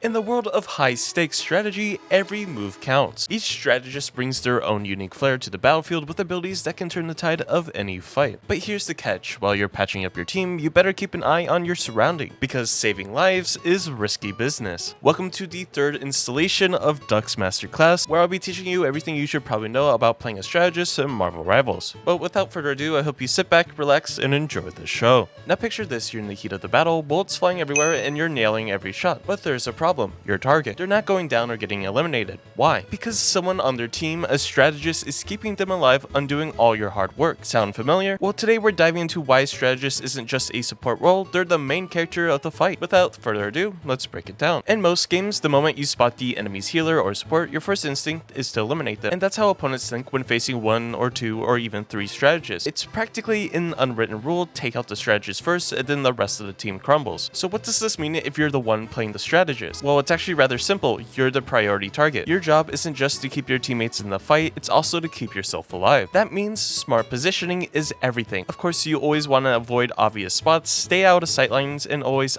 In the world of high-stakes strategy, every move counts. Each strategist brings their own unique flair to the battlefield with abilities that can turn the tide of any fight. But here's the catch, while you're patching up your team, you better keep an eye on your surrounding, because saving lives is risky business. Welcome to the third installation of Duck's Masterclass, where I'll be teaching you everything you should probably know about playing a strategist in Marvelrivals. But without further ado, I hope you sit back, relax, and enjoy the show. Now picture this, you're in the heat of the battle, bullets flying everywhere, and you're nailing every shot. But there's a problem. Your target. They're not going down or getting eliminated. Why? Because someone on their team, a strategist, is keeping them alive, undoing all your hard work. Sound familiar? Well, today we're diving into why a strategist isn't just a support role, they're the main character of the fight. Without further ado, let's break it down. In most games, the moment you spot the enemy's healer or support, your first instinct is to eliminate them. And that's how opponents think when facing one or two or even three strategists. It's practically an unwritten rule, take out the strategist first and then the rest of the team crumbles. So what does this mean if you're the one playing the strategist? Well, it's actually rather simple. You're the priority target. Your job isn't just to keep your teammates in the fight, it's also to keep yourself alive. That means smart positioning is everything. Of course, you always want to avoid obvious spots, stay out of sight lines, and always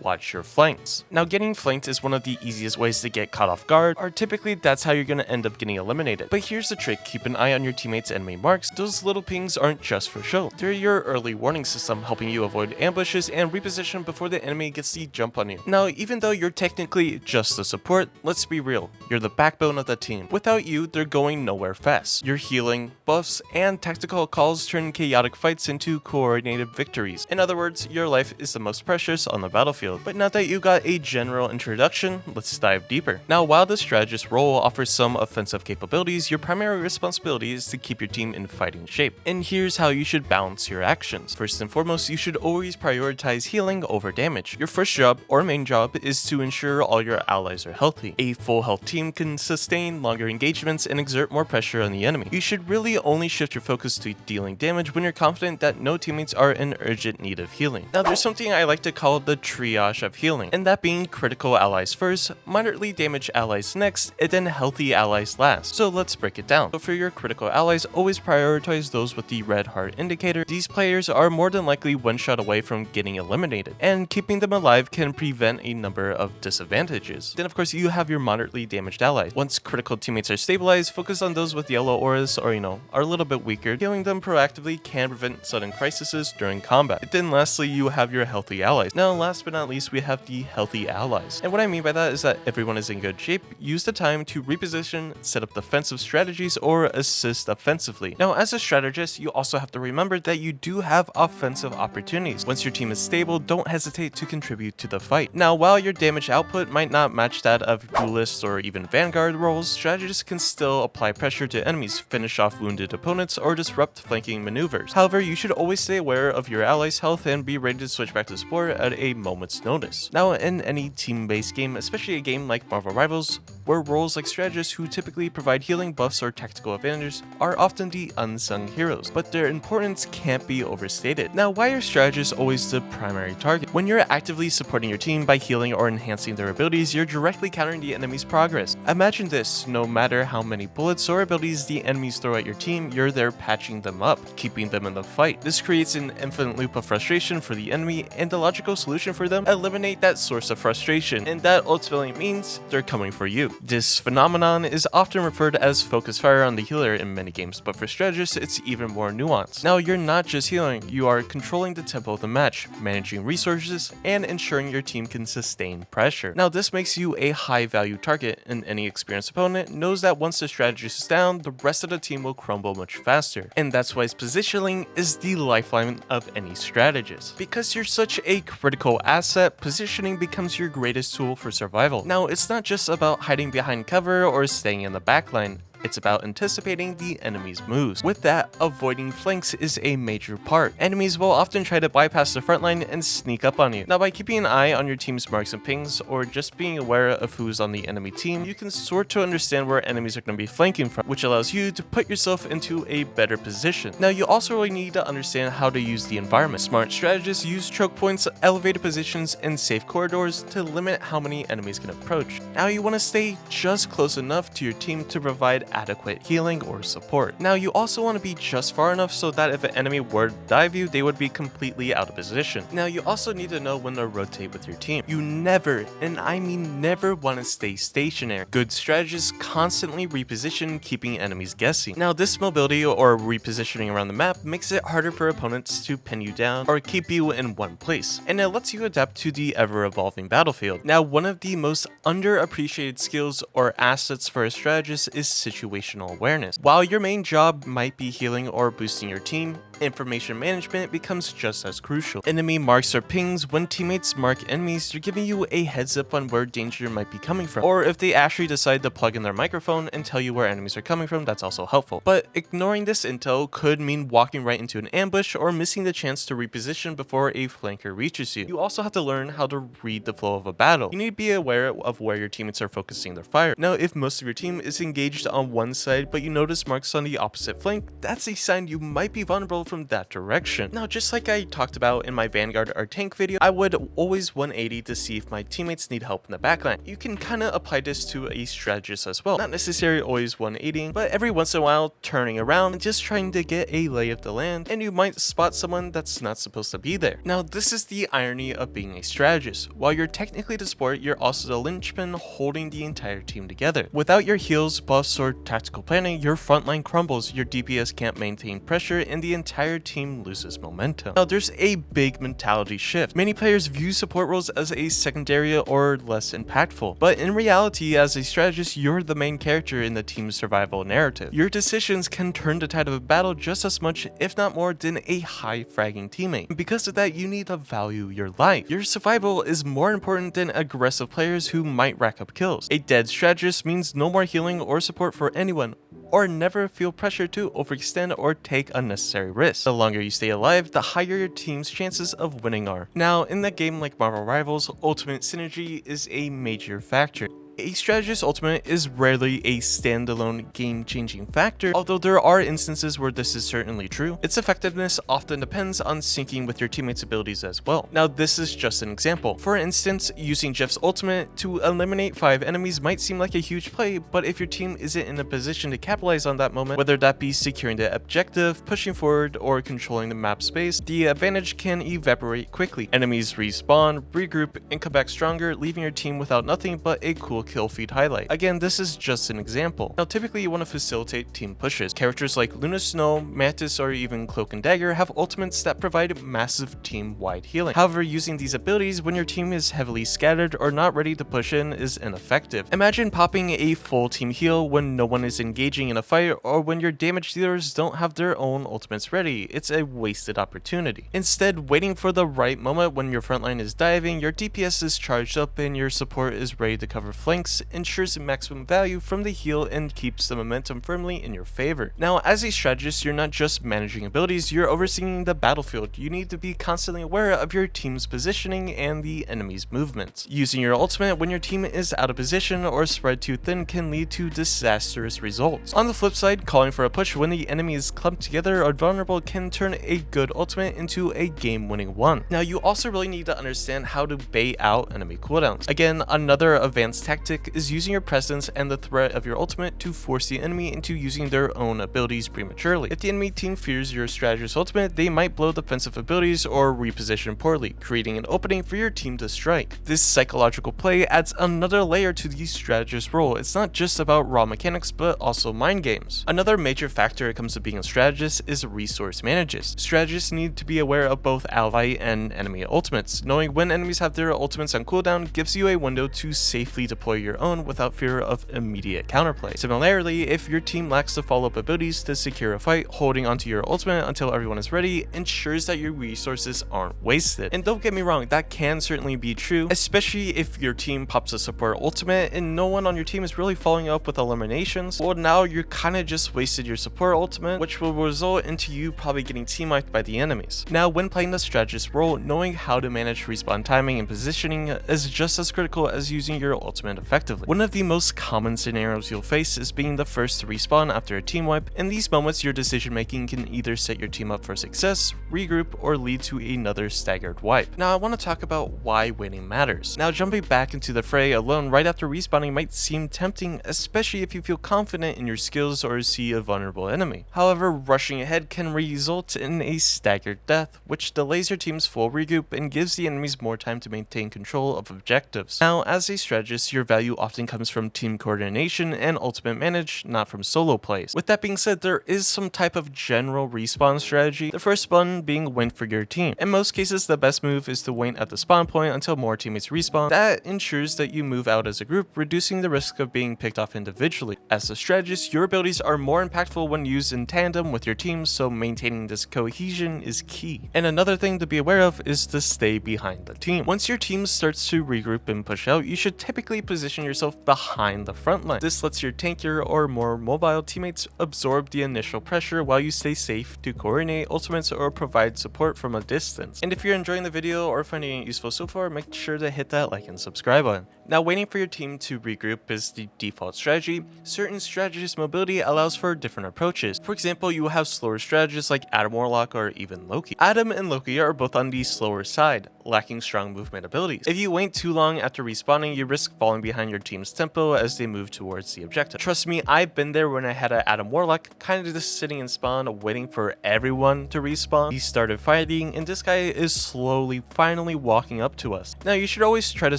watch your flanks. Now, getting flanked is one of the easiest ways to get caught off guard, or typically that's how you're going to end up getting eliminated. But here's the trick, keep an eye on your teammates' enemy marks. Those little pings aren't just for show. They're your early warning system, helping you avoid ambushes and reposition before the enemy gets the jump on you. Now, even though you're technically just the support, let's be real, you're the backbone of the team. Without you, they're going nowhere fast. Your healing, buffs, and tactical calls turn chaotic fights into coordinated victories. In other words, your life is the most precious on the battlefield. But now that you got a general introduction, let's dive deeper. Now, while the strategist role offers some offensive capabilities, your primary responsibility is to keep your team in fighting shape. And here's how you should balance your actions. First and foremost, you should always prioritize healing over damage. Your first job, or main job, is to ensure all your allies are healthy. A full health team can sustain longer engagements and exert more pressure on the enemy. You should really only shift your focus to dealing damage when you're confident that no teammates are in urgent need of healing. Now, there's something I like to call the triage of healing, and that being critical allies first, moderately damaged allies next, and then healthy allies last. So let's break it down. So for your critical allies, always prioritize those with the red heart indicator. These players are more than likely one shot away from getting eliminated, and keeping them alive can prevent a number of disadvantages. Then of course you have your moderately damaged allies. Once critical teammates are stabilized, focus on those with yellow auras or are a little bit weaker. Healing them proactively can prevent sudden crises during combat. And then lastly, you have your healthy allies. Now last but not least, we have the healthy allies. And what I mean by that is that everyone is in good shape. Use the time to reposition, set up defensive strategies, or assist offensively. Now as a strategist, you also have to remember that you do have offensive opportunities. Once your team is stable, don't hesitate to contribute to the fight. Now while your damage output might not match that of duelists or even vanguard roles, strategists can still apply pressure to enemies, finish off wounded opponents, or disrupt flanking maneuvers. However, you should always stay aware of your allies' health and be ready to switch back to support at a moment's notice. Now, in any team-based game, especially a game like Marvelrivals, where roles like strategists who typically provide healing buffs or tactical advantages are often the unsung heroes, but their importance can't be overstated. Now, why are strategists always the primary target? When you're actively supporting your team by healing or enhancing their abilities, you're directly countering the enemy's progress. Imagine this, no matter how many bullets or abilities the enemies throw at your team, you're there patching them up, keeping them in the fight. This creates an infinite loop of frustration for the enemy, and the logical solution for them, eliminate that source of frustration, and that ultimately means they're coming for you. This phenomenon is often referred as focus fire on the healer in many games, but for strategists, it's even more nuanced. Now, you're not just healing, you are controlling the tempo of the match, managing resources, and ensuring your team can sustain pressure. Now, this makes you a high-value target, and any experienced opponent knows that once the strategist is down, the rest of the team will crumble much faster. And that's why positioning is the lifeline of any strategist. Because you're such a critical asset, positioning becomes your greatest tool for survival. Now, it's not just about hiding behind cover or staying in the backline. It's about anticipating the enemy's moves. With that, avoiding flanks is a major part. Enemies will often try to bypass the front line and sneak up on you. Now, by keeping an eye on your team's marks and pings, or just being aware of who's on the enemy team, you can sort to understand where enemies are going to be flanking from, which allows you to put yourself into a better position. Now, you also really need to understand how to use the environment. Smart strategists use choke points, elevated positions, and safe corridors to limit how many enemies can approach. Now, you want to stay just close enough to your team to provide adequate healing or support. Now you also want to be just far enough so that if an enemy were to dive you, they would be completely out of position. Now you also need to know when to rotate with your team. You never, and I mean never, want to stay stationary. Good strategists constantly reposition, keeping enemies guessing. Now this mobility or repositioning around the map makes it harder for opponents to pin you down or keep you in one place, and it lets you adapt to the ever-evolving battlefield. Now one of the most underappreciated skills or assets for a strategist is situational awareness. While your main job might be healing or boosting your team, information management becomes just as crucial. Enemy marks or pings. When teammates mark enemies, they're giving you a heads up on where danger might be coming from. Or if they actually decide to plug in their microphone and tell you where enemies are coming from, that's also helpful. But ignoring this intel could mean walking right into an ambush or missing the chance to reposition before a flanker reaches you. You also have to learn how to read the flow of a battle. You need to be aware of where your teammates are focusing their fire. Now, if most of your team is engaged on one side, but you notice marks on the opposite flank, that's a sign you might be vulnerable from that direction. Now, just like I talked about in my Vanguard or tank video, I would always 180 to see if my teammates need help in the backline. You can kind of apply this to a strategist as well. Not necessarily always 180, but every once in a while turning around and just trying to get a lay of the land, and you might spot someone that's not supposed to be there. Now, this is the irony of being a strategist. While you're technically the support, you're also the linchpin holding the entire team together. Without your heals, buffs, or tactical planning, your frontline crumbles, your DPS can't maintain pressure, and the entire team loses momentum. Now, there's a big mentality shift. Many players view support roles as a secondary or less impactful, but in reality, as a strategist, you're the main character in the team's survival narrative. Your decisions can turn the tide of a battle just as much, if not more, than a high fragging teammate. And because of that, you need to value your life. Your survival is more important than aggressive players who might rack up kills. A dead strategist means no more healing or support for anyone, or never feel pressure to overextend or take unnecessary risks. The longer you stay alive, the higher your team's chances of winning are. Now, in a game like Marvelrivals, ultimate synergy is a major factor. A strategist ultimate is rarely a standalone game-changing factor, although there are instances where this is certainly true. Its effectiveness often depends on syncing with your teammates' abilities as well. Now, this is just an example. For instance, using Jeff's ultimate to eliminate 5 enemies might seem like a huge play, but if your team isn't in a position to capitalize on that moment, whether that be securing the objective, pushing forward, or controlling the map space, the advantage can evaporate quickly. Enemies respawn, regroup, and come back stronger, leaving your team without nothing but a cool kill feed highlight. Again, this is just an example. Now, typically you want to facilitate team pushes. Characters like Luna Snow, Mantis, or even Cloak and Dagger have ultimates that provide massive team-wide healing. However, using these abilities when your team is heavily scattered or not ready to push in is ineffective. Imagine popping a full team heal when no one is engaging in a fight, or when your damage dealers don't have their own ultimates ready. It's a wasted opportunity. Instead, waiting for the right moment when your frontline is diving, your DPS is charged up, and your support is ready to cover flanks, ensures maximum value from the heal and keeps the momentum firmly in your favor. Now, as a strategist, you're not just managing abilities, you're overseeing the battlefield. You need to be constantly aware of your team's positioning and the enemy's movements. Using your ultimate when your team is out of position or spread too thin can lead to disastrous results. On the flip side, calling for a push when the enemy is clumped together or vulnerable can turn a good ultimate into a game-winning one. Now, you also really need to understand how to bait out enemy cooldowns. Again, another advanced tactic is using your presence and the threat of your ultimate to force the enemy into using their own abilities prematurely. If the enemy team fears your strategist ultimate, they might blow defensive abilities or reposition poorly, creating an opening for your team to strike. This psychological play adds another layer to the strategist role. It's not just about raw mechanics, but also mind games. Another major factor when it comes to being a strategist is resource managers. Strategists need to be aware of both ally and enemy ultimates. Knowing when enemies have their ultimates on cooldown gives you a window to safely deploy your own without fear of immediate counterplay. Similarly, if your team lacks the follow-up abilities to secure a fight, holding onto your ultimate until everyone is ready ensures that your resources aren't wasted. And don't get me wrong, that can certainly be true, especially if your team pops a support ultimate and no one on your team is really following up with eliminations. Well, now you're kind of just wasted your support ultimate, which will result into you probably getting team-wiped by the enemies. Now, when playing the strategist role, knowing how to manage respawn timing and positioning is just as critical as using your ultimate effectively. One of the most common scenarios you'll face is being the first to respawn after a team wipe. In these moments, your decision making can either set your team up for success, regroup, or lead to another staggered wipe. Now I want to talk about why waiting matters. Now jumping back into the fray alone right after respawning might seem tempting, especially if you feel confident in your skills or see a vulnerable enemy. However, rushing ahead can result in a staggered death, which delays your team's full regroup and gives the enemies more time to maintain control of objectives. Now, as a strategist, your value often comes from team coordination and ultimate manage, not from solo plays. With that being said, there is some type of general respawn strategy, the first one being wait for your team. In most cases, the best move is to wait at the spawn point until more teammates respawn. That ensures that you move out as a group, reducing the risk of being picked off individually. As a strategist, your abilities are more impactful when used in tandem with your team, so maintaining this cohesion is key. And another thing to be aware of is to stay behind the team. Once your team starts to regroup and push out, you should typically position yourself behind the front line. This lets your tankier or more mobile teammates absorb the initial pressure while you stay safe to coordinate ultimates or provide support from a distance. And if you're enjoying the video or finding it useful so far, make sure to hit that like and subscribe button. Now, waiting for your team to regroup is the default strategy. Certain strategist mobility allows for different approaches. For example, you will have slower strategists like Adam Warlock or even Loki. Adam and Loki are both on the slower side, lacking strong movement abilities. If you wait too long after respawning, you risk falling behind your team's tempo as they move towards the objective. Trust me, I've been there when I had an Adam Warlock, kind of just sitting in spawn waiting for everyone to respawn. He started fighting and this guy is slowly finally walking up to us. Now, you should always try to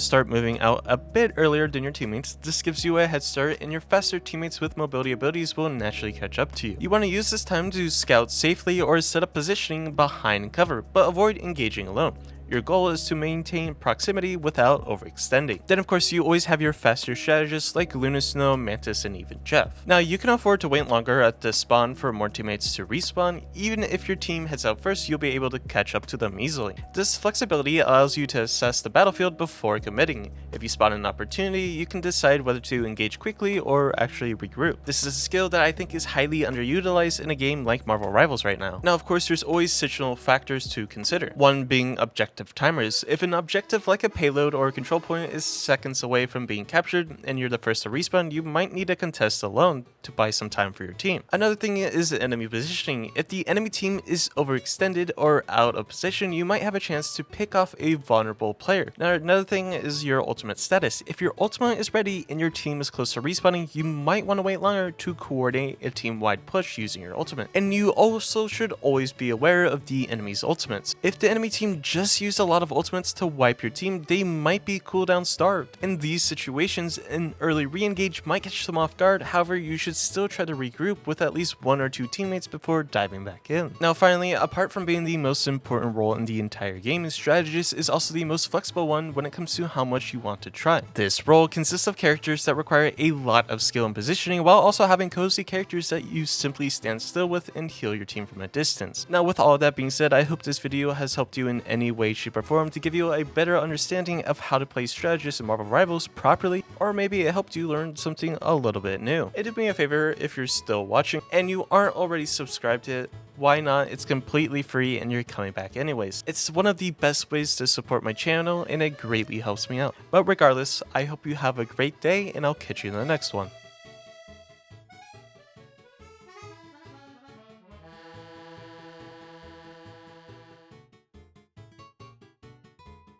start moving out a bit earlier than your teammates. This gives you a head start and your faster teammates with mobility abilities will naturally catch up to you. You want to use this time to scout safely or set up positioning behind cover, but avoid engaging alone. Your goal is to maintain proximity without overextending. Then of course you always have your faster strategists like Luna Snow, Mantis, and even Jeff. Now you can afford to wait longer at the spawn for more teammates to respawn. Even if your team heads out first, you'll be able to catch up to them easily. This flexibility allows you to assess the battlefield before committing. If you spot an opportunity, you can decide whether to engage quickly or actually regroup. This is a skill that I think is highly underutilized in a game like Marvelrivals right now. Now of course there's always situational factors to consider. One being objective timers. If an objective like a payload or a control point is seconds away from being captured and you're the first to respawn, you might need a contest alone to buy some time for your team. Another thing is enemy positioning. If the enemy team is overextended or out of position, you might have a chance to pick off a vulnerable player. Now another thing is your ultimate status. If your ultimate is ready and your team is close to respawning, you might want to wait longer to coordinate a team-wide push using your ultimate. And you also should always be aware of the enemy's ultimates. If the enemy team just used a lot of ultimates to wipe your team, they might be cooldown starved. In these situations, an early re-engage might catch them off guard. However, you should still try to regroup with at least one or two teammates before diving back in. Now finally, apart from being the most important role in the entire game, Strategist is also the most flexible one when it comes to how much you want to try. This role consists of characters that require a lot of skill and positioning while also having cozy characters that you simply stand still with and heal your team from a distance. Now with all of that being said, I hope this video has helped you in any way, shape, or form to give you a better understanding of how to play Strategists in Marvelrivals properly, or maybe it helped you learn something a little bit new. It did me a favor if you're still watching and you aren't already subscribed to it. Why not? It's completely free and you're coming back anyways. It's one of the best ways to support my channel and it greatly helps me out. But regardless, I hope you have a great day and I'll catch you in the next one.